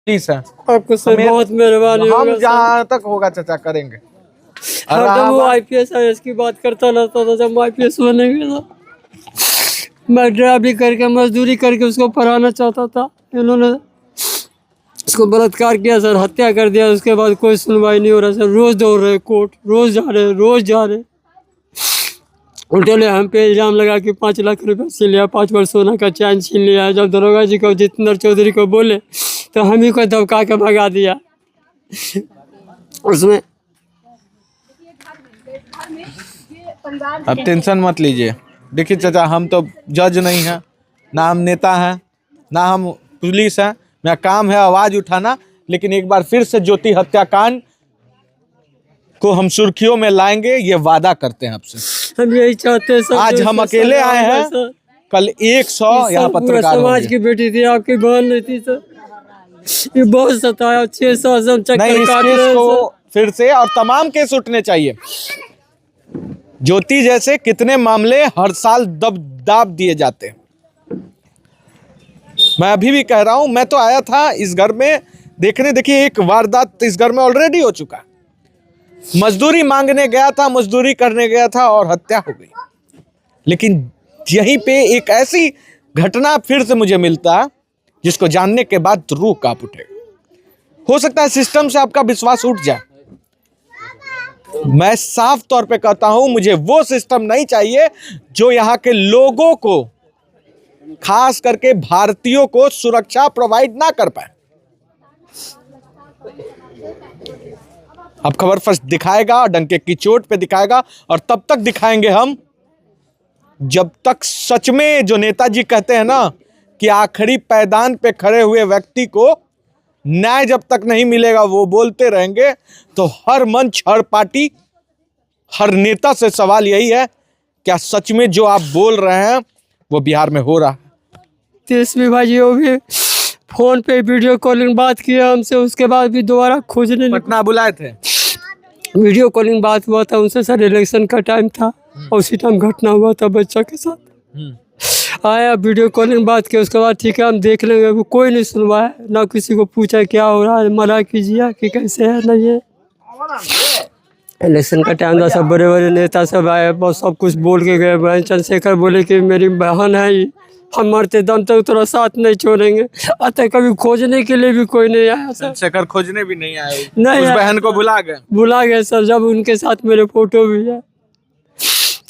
Please है आपको sir बहुत मेहरबानी हम होगा जहाँ तक होगा चाचा करेंगे। हरदम वो IPS IAS की बात करता रहता था। जब IPS बनेंगे ना, मैं ड्राइवरी करके मजदूरी करके उसको पढ़ाना चाहता था। इन्होंने उसको बलात्कार किया सर, हत्या कर दिया। उसके बाद कोई सुनवाई नहीं हो रहा सर। रोज दौड़ रहे कोर्ट, रोज जा रहे, रोज जा रहे। उल्टे ने हम पे इल्जाम लगा कि 5 लाख रुपए छीन लिया, 5 वर्ष सोना का चैन छीन लिया। जब दरोगा जी को, जितेंद्र चौधरी को बोले तो हम ही को दबका के भगा दिया। उसमें अब टेंशन मत लीजिए। देखिए चाचा, हम तो जज नहीं हैं, ना हम नेता हैं, ना हम पुलिस हैं। मेरा काम है आवाज उठाना। लेकिन एक बार फिर से ज्योति हत्याकांड को हम सुर्खियों में लाएंगे, ये वादा करते हैं आपसे। हम यही चाहते हैं सर। आज हम अकेले आए हैं, कल 100 यहाँ पत्रकार समाज होंगे। की बेटी थी, आपकी बहन नहीं थी सर। ये बहुत सताया। 6 साल से हम नहीं, चक्कर इस काट केस रहे हैं को सर। फिर से और तमाम केस उठने चाहिए। ज्योति जैसे कितने मामले हर साल दाब दिए जाते हैं। मैं अभी भी कह रहा हूं, मैं तो आया था इस घर में देखने। देखिए, एक वारदात इस घर में ऑलरेडी हो चुका है। मजदूरी मांगने गया था, मजदूरी करने गया था और हत्या हो गई। लेकिन यहीं पे एक ऐसी घटना फिर से मुझे मिलता जिसको जानने के बाद रूह कांप उठेगा। हो सकता है सिस्टम से आपका विश्वास उठ जाए। मैं साफ तौर पे कहता हूं, मुझे वो सिस्टम नहीं चाहिए जो यहां के लोगों को, खास करके भारतीयों को, सुरक्षा प्रोवाइड ना कर पाए। अब खबर फर्स्ट दिखाएगा, डंके की चोट पे दिखाएगा, और तब तक दिखाएंगे हम जब तक सच में जो नेताजी कहते हैं ना कि आखिरी पैदान पे खड़े हुए व्यक्ति को न्याय जब तक नहीं मिलेगा वो बोलते रहेंगे। तो हर मंच, हर पार्टी, हर नेता से सवाल यही है, क्या सच में जो आप बोल रहे हैं वो बिहार में हो रहा है? तेजस्वी भाई वो भी फोन पे वीडियो कॉलिंग बात किया हमसे। उसके बाद भी दोबारा खोजने पटना बुलाए थे, वीडियो कॉलिंग बात हुआ था उनसे सर। इलेक्शन का टाइम था और उसी टाइम घटना हुआ था बच्चा के साथ। आया, वीडियो कॉलिंग बात किया। उसके बाद ठीक है हम देख लेंगे। वो कोई नहीं सुनवाया, ना किसी को पूछा क्या हो रहा है, मना कीजिए कि कैसे है ना। ये इलेक्शन का टाइम था, सब बड़े बड़े नेता सब आए, बहुत सब कुछ बोल के गए। भाई चंद्रशेखर बोले कि मेरी बहन है ये, हम मरते दम तक तेरा साथ नहीं छोड़ेंगे। अतः कभी खोजने के लिए भी कोई नहीं आया सर। चंद्रशेखर खोजने भी नहीं आए, नहीं उस आए। बहन को भुला गए सर। जब उनके साथ मेरे फोटो भी है।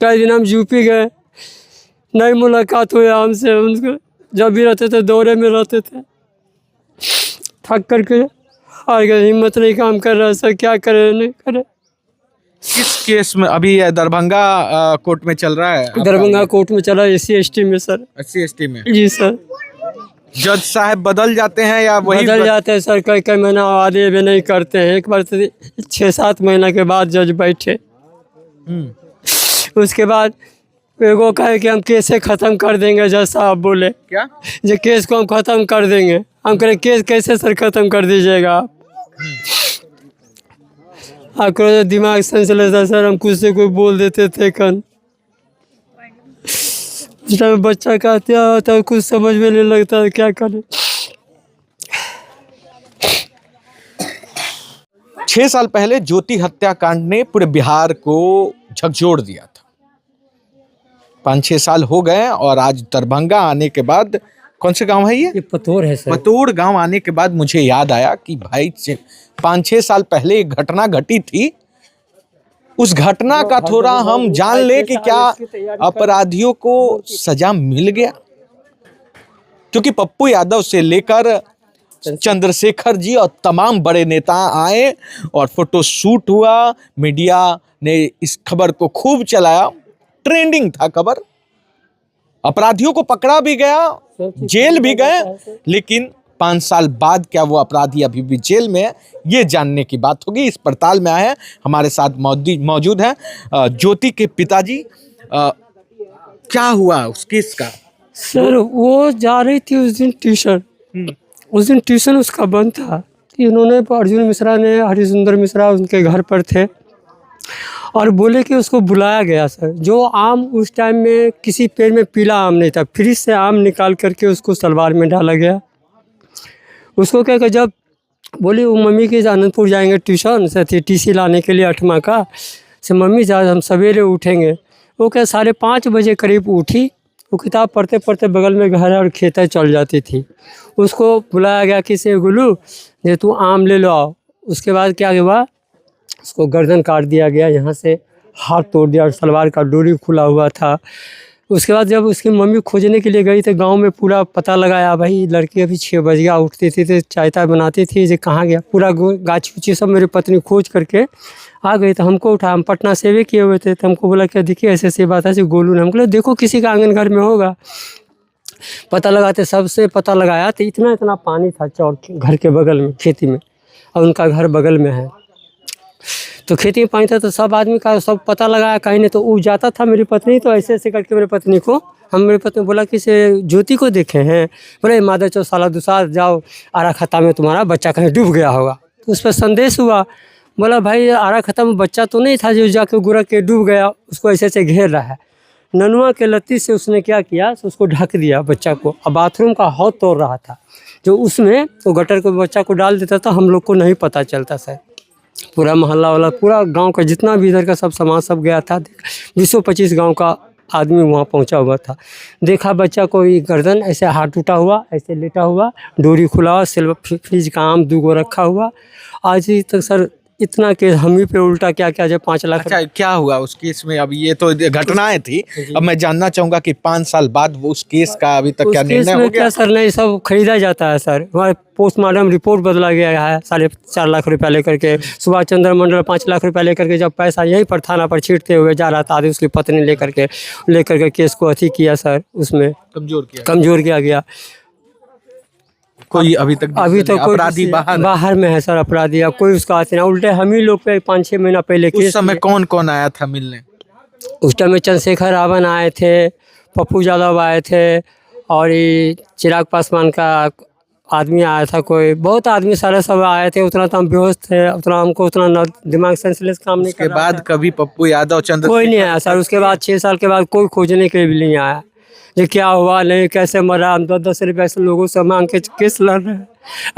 कई दिन हम यूपी गए, नई मुलाकात हुई हमसे। उनको जब भी रहते थे दौरे में रहते थे। थक करके हार गए, हिम्मत नहीं काम कर रहा सर, क्या करे नहीं करे। किस केस में अभी दरभंगा कोर्ट में चल रहा है? दरभंगा कोर्ट में चला, SC ST में सर। SC ST में? जी सर। जज साहब बदल जाते हैं या वही बदल जाते हैं सर। कई महीना आधे भी नहीं करते हैं। एक बार 6-7 महीना के बाद जज बैठे। उसके बाद एगो कहे कि हम केस खत्म कर देंगे। जज साहब बोले क्या, जो केस को हम खत्म कर देंगे। हम कह रहे केस कैसे सर खत्म कर दीजिएगा आप? आपको दिमाग सेंस लेता सर। हम कुछ से कोई बोल देते थे कन। जब बच्चा का हत्या होता है कुछ समझ में नहीं लगता क्या करें। 6 साल पहले ज्योति हत्याकांड ने पूरे बिहार को झकझोर दिया था। 5-6 साल हो गए और आज दरभंगा आने के बाद, कौन से गांव है ये? पतोर है सर। पतोर गांव आने के बाद मुझे याद आया कि भाई 5-6 साल पहले एक घटना घटी थी। उस घटना का थोड़ा हम जान ले कि क्या अपराधियों को सजा मिल गया। क्योंकि पप्पू यादव से लेकर चंद्रशेखर जी और तमाम बड़े नेता आए और फोटो शूट हुआ। मीडिया ने इस खबर को खूब चलाया, ट्रेंडिंग था खबर। अपराधियों को पकड़ा भी गया, जेल भी गए। लेकिन 5 साल बाद क्या वो अपराधी अभी भी जेल में है, ये जानने की बात होगी। इस पड़ताल में आए हैं, हमारे साथ मौजूद हैं ज्योति के पिताजी। क्या हुआ उस केस का? सर वो जा रही थी उस दिन ट्यूशन। उस दिन ट्यूशन उसका बंद था। इन्होंने अर्जुन मिश्रा ने, हरिशुंदर मिश्रा उनके घर पर थे और बोले कि उसको बुलाया गया सर। जो आम उस टाइम में किसी पेड़ में पीला आम नहीं था, फ्रिज से आम निकाल करके उसको सलवार में डाला गया। उसको क्या कि जब बोली वो मम्मी के आनंदपुर जाएंगे ट्यूशन से टीसी लाने के लिए 8वां का। से मम्मी आज हम सवेरे उठेंगे। वो क्या 5:30 बजे करीब उठी। वो किताब पढ़ते पढ़ते बगल में घर और खेत चल जाती थी। उसको बुलाया गया कि से गुल्लू ये तू आम ले लो आओ। उसके बाद क्या हुआ, उसको गर्दन काट दिया गया, यहाँ से हाथ तोड़ दिया और सलवार का डोरी खुला हुआ था। उसके बाद जब उसकी मम्मी खोजने के लिए गई तो गांव में पूरा पता लगाया, भाई लड़की अभी 6 बज गया, उठती थी तो चाय ताय बनाती थी, जो कहाँ गया, पूरा गाछ उची सब मेरी पत्नी खोज करके आ गई। तो हमको उठा, हम पटना से भी किए हुए थे, तो हमको बोला क्या देखिए ऐसे ऐसी बात है। गोलू ने हमको देखो किसी का आंगन घर में होगा। पता लगाते सबसे पता लगाया तो इतना इतना पानी था चौर के घर के बगल में खेती में, और उनका घर बगल में है तो खेती में पानी था। तो सब आदमी का सब पता लगाया, कहीं नहीं तो वो जाता था मेरी पत्नी, तो ऐसे ऐसे करके मेरी पत्नी को मेरी पत्नी बोला कि से ज्योति को देखे हैं, बोले माधव चौ साला दूसरा जाओ आरा खत्ता में तुम्हारा बच्चा कहीं डूब गया होगा। तो उस पर संदेश हुआ, बोला भाई आरा खत्ता में बच्चा तो नहीं था जो जाके गुरक के डूब गया, उसको ऐसे ऐसे घेर रहा है। ननुआ के लत्ती से उसने क्या किया, तो उसको ढक दिया बच्चा को। अब बाथरूम का हौद तोड़ रहा था जो उसमें, तो गटर को बच्चा को डाल देता था, हम लोग को नहीं पता चलता सर। पूरा मोहल्ला वाला पूरा गांव का जितना भी इधर का सब समाज सब गया था, 20-25 गांव का आदमी वहाँ पहुँचा हुआ था। देखा बच्चा को गर्दन ऐसे हाथ टूटा हुआ, ऐसे लेटा हुआ, डोरी खुला हुआ, सिल्वर फ्रिज का आम 2 गो रखा हुआ। आज ही तक सर इतना केस हम ही पे उल्टा क्या क्या जब 5 लाख। अच्छा क्या हुआ उस केस में? अब ये तो घटनाएं थी, अब मैं जानना चाहूंगा कि 5 साल बाद वो उस केस का अभी तक क्या निर्णय हो गया? क्या सर, नहीं सब खरीदा जाता है सर। हमारे पोस्टमार्टम रिपोर्ट बदला गया है 4.5 लाख रुपया लेकर के। सुभाष चंद्र मंडल 5 लाख रुपया लेकर के जब पैसा यहीं पर थाना पर छींटते हुए जा रहा था, आदि उसकी पत्नी लेकर के केस को अथी किया सर, उसमें कमजोर किया गया। कोई अभी तक कोई अपराधी बाहर में है सर, अपराधी या कोई उसका हाथ नहीं। उल्टे हम ही लोग पे 5-6 महीना पहले उस समय कौन कौन आया था मिलने? उस टाइम में चंद्रशेखर रावण आए थे, पप्पू यादव आए थे, और ये चिराग पासवान का आदमी आया था, कोई बहुत आदमी सारे सब आए थे। उतना तो हम बेहोश थे, उतना हमको उतना दिमाग सेंसलेस काम नहीं कर रहा। उसके बाद कभी पप्पू यादव कोई नहीं आया सर। उसके बाद 6 साल के बाद कोई खोजने के लिए नहीं आया, ये क्या हुआ नहीं कैसे मरा। हम 10-10 रुपये ऐसे लोगों से मांग के केस लड़ रहे हैं,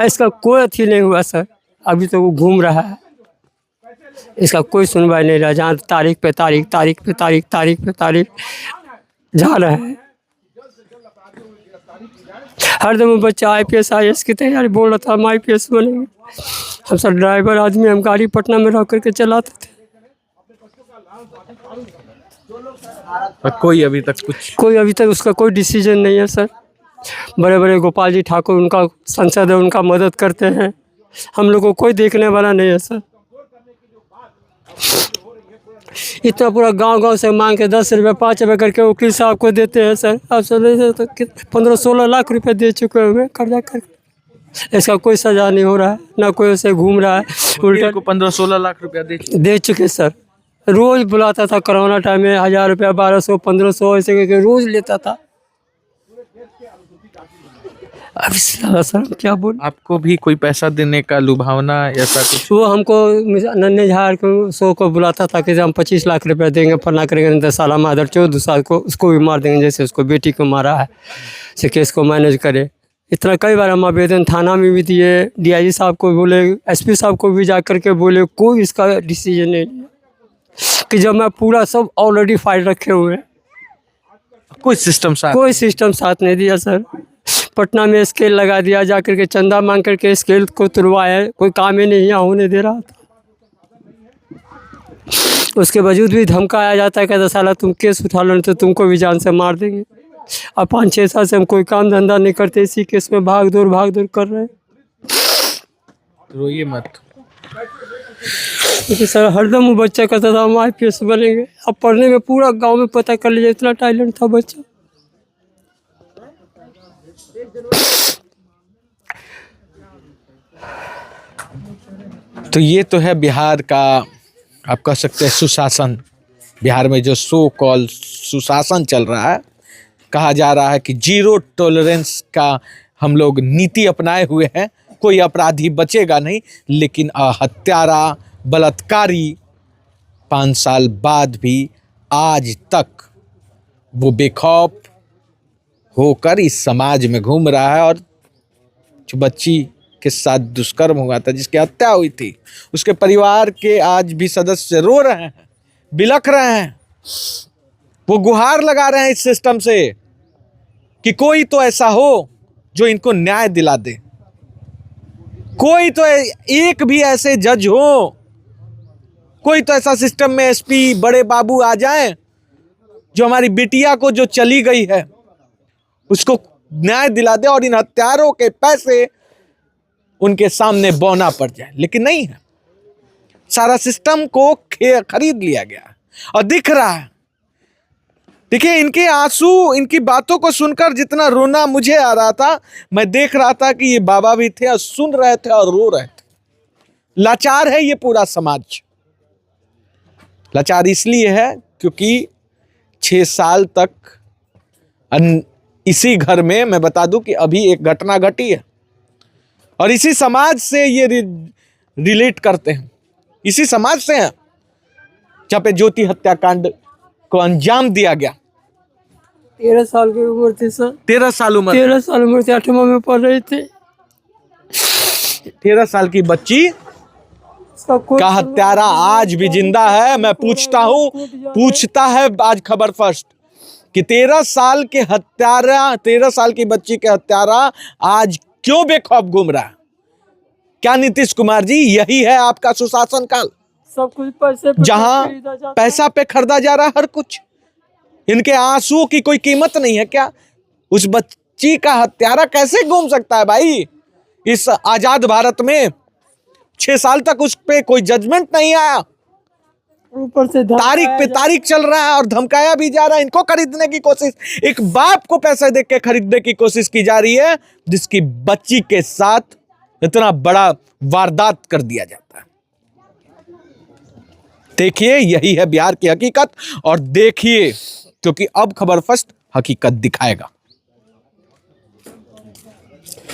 इसका कोई अथी नहीं हुआ सर। अभी तो वो घूम रहा है, इसका कोई सुनवाई नहीं रहा। जहाँ तारीख पे तारीख जा रहा है। हर दम बच्चा IPS IAS की तैयारी बोल रहा था, हम IPS बनेंगे। हम सर ड्राइवर आदमी, हम गाड़ी पटना में रख करके चलाते थे। कोई अभी तक उसका कोई डिसीजन नहीं है सर। बड़े बड़े गोपाल जी ठाकुर उनका संसद है, उनका मदद करते हैं, हम लोग को कोई देखने वाला नहीं है सर। इतना पूरा गांव से मांग के 10 रुपये 5 रुपये करके वकील साहब को देते हैं सर। आप समझे तो 15-16 लाख रुपए दे चुके हुए कर्जा करके, इसका कोई सजा नहीं हो रहा है, ना कोई उसे घूम रहा है। उल्टा को 15-16 लाख रुपया दे चुके सर। रोज बुलाता था कोरोना टाइम में, 1000 रुपया 1200-1500 ऐसे करके रोज लेता था। अब सर क्या बोल, आपको भी कोई पैसा देने का लुभावना ऐसा कुछ? वो हमको नन्हे झाड़ को शो को बुलाता था कि हम 25 लाख रुपया देंगे, फलना करेंगे, 10 साल माधर 14 साल को उसको भी मार देंगे, जैसे उसको बेटी को मारा है, से केस को मैनेज करे। इतना कई बार हम आवेदन थाना में भी दिए, DIG साहब को बोले, SP साहब को भी जा करके बोले, कोई इसका डिसीजन नहीं लिया। कि जब मैं पूरा सब ऑलरेडी फाइल रखे हुए, कोई सिस्टम साथ नहीं दिया सर। पटना में स्केल लगा दिया, जा करके चंदा मांग करके स्केल को तुड़वाया, कोई काम ही नहीं यहाँ होने दे रहा था। उसके बावजूद भी धमकाया जाता है, कहता साला तुम केस उठा लो तो तुमको भी जान से मार देंगे। अब 5-6 साल से हम कोई काम धंधा नहीं करते, इसी केस में भाग दौड़ कर रहे हैं। रोइए मत। क्योंकि सर हरदम वो बच्चा कहता था हम IPS बनेंगे। अब पढ़ने में पूरा गांव में पता कर लीजिए, इतना टैलेंट था बच्चा। तो ये तो है बिहार का, आप कह सकते हैं सुशासन। बिहार में जो सो कॉल सुशासन चल रहा है, कहा जा रहा है कि 0 टॉलरेंस का हम लोग नीति अपनाए हुए हैं, कोई अपराधी बचेगा नहीं। लेकिन हत्यारा बलात्कारी 5 साल बाद भी आज तक वो बेखौफ होकर इस समाज में घूम रहा है। और जो बच्ची के साथ दुष्कर्म हुआ था, जिसकी हत्या हुई थी, उसके परिवार के आज भी सदस्य रो रहे हैं, बिलख रहे हैं। वो गुहार लगा रहे हैं इस सिस्टम से कि कोई तो ऐसा हो जो इनको न्याय दिला दे, कोई तो एक भी ऐसे जज हो, कोई तो ऐसा सिस्टम में एसपी बड़े बाबू आ जाएं जो हमारी बिटिया को जो चली गई है उसको न्याय दिला दे और इन हत्यारों के पैसे उनके सामने बौना पड़ जाए। लेकिन नहीं है, सारा सिस्टम को खरीद लिया गया और दिख रहा है। देखिए इनके आंसू, इनकी बातों को सुनकर जितना रोना मुझे आ रहा था, मैं देख रहा था कि ये बाबा भी थे और सुन रहे थे और रो रहे थे। लाचार है ये पूरा समाज। लाचार इसलिए है क्योंकि 6 साल तक इसी घर में, मैं बता दूं कि अभी एक घटना घटी है और इसी समाज से ये रिलेट करते हैं, इसी समाज से हैं जहां पे ज्योति हत्याकांड को अंजाम दिया गया। 13 साल की उम्र थी सर। 13 साल उम्र, 13 साल उम्र से 8वां में पढ़ रहे थे। 13 साल की बच्ची का हत्यारा आज भी जिंदा है। मैं पूछता हूं, पूछता है आज खबर फर्स्ट कि 13 साल के हत्यारा, 13 साल की बच्ची के हत्यारा आज क्यों बेखौफ घूम रहा है? क्या नीतीश कुमार जी यही है आपका सुशासन काल? सब कुछ पैसे पे जहां खरीदा जाता है। पैसा पे खरीदा जा रहा है हर कुछ। इनके आंसुओं की कोई कीमत नहीं है क्या? उस बच्ची का हत्यारा कैसे घूम सकता है भाई इस आजाद भारत में? 6 साल तक उस पे कोई जजमेंट नहीं आया, ऊपर से तारीख पे तारीख चल रहा है और धमकाया भी जा रहा है। इनको खरीदने की कोशिश, एक बाप को पैसे दे के खरीदने की कोशिश की जा रही है जिसकी बच्ची के साथ इतना बड़ा वारदात कर दिया जाता है। देखिए यही है बिहार की हकीकत और देखिए, क्योंकि अब खबर फर्स्ट हकीकत दिखाएगा।